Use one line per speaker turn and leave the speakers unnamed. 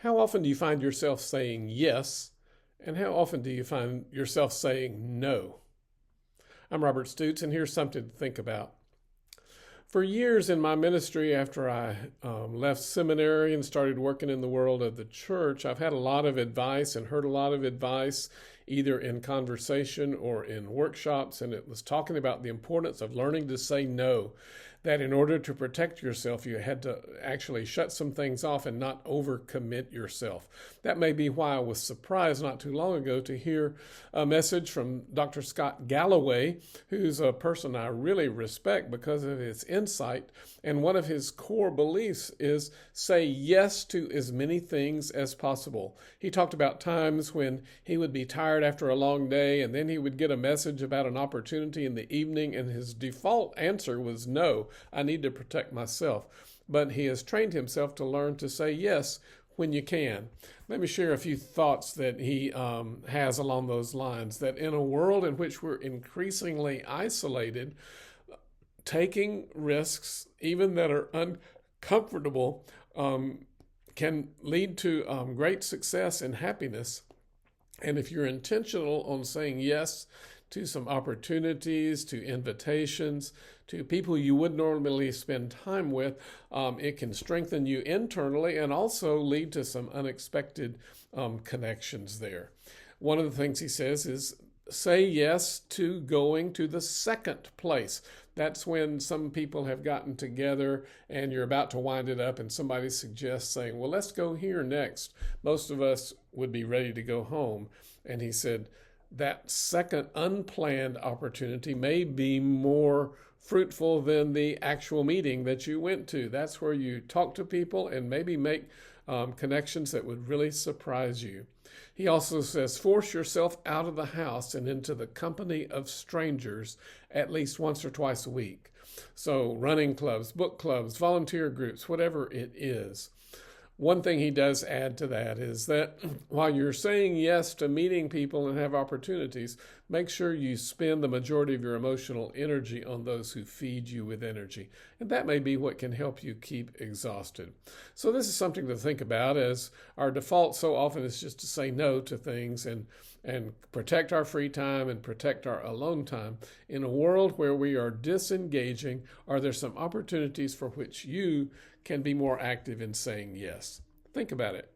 How often do you find yourself saying yes, and how often do you find yourself saying no? I'm Robert Stutes, and here's something to think about. For years in my ministry, after I left seminary and started working in the world of the church, I've had a lot of advice and heard a lot of advice, either in conversation or in workshops, and it was talking about the importance of learning to say no. That in order to protect yourself, you had to actually shut some things off and not overcommit yourself. That may be why I was surprised not too long ago to hear a message from Dr. Scott Galloway, who's a person I really respect because of his insight. And one of his core beliefs is say yes to as many things as possible. He talked about times when he would be tired after a long day, and then he would get a message about an opportunity in the evening, and his default answer was no. I need to protect myself. But he has trained himself to learn to say yes when you can. Let me share a few thoughts that he has along those lines. That in a world in which we're increasingly isolated, taking risks, even that are uncomfortable, can lead to great success and happiness. And if you're intentional on saying yes to some opportunities, to invitations, to people you would normally spend time with, it can strengthen you internally and also lead to some unexpected connections there. One of the things he says is say yes to going to the second place. That's when some people have gotten together and you're about to wind it up and somebody suggests saying, well, let's go here next. Most of us would be ready to go home. And he said, that second unplanned opportunity may be more fruitful than the actual meeting that you went to. That's where you talk to people and maybe make connections that would really surprise you. He also says, force yourself out of the house and into the company of strangers at least once or twice a week. So running clubs, book clubs, volunteer groups, whatever it is. One thing he does add to that is that while you're saying yes to meeting people and have opportunities, make sure you spend the majority of your emotional energy on those who feed you with energy. And that may be what can help you keep exhausted. So this is something to think about, as our default so often is just to say no to things and protect our free time and protect our alone time. In a world where we are disengaging, are there some opportunities for which you can be more active in saying yes? Think about it.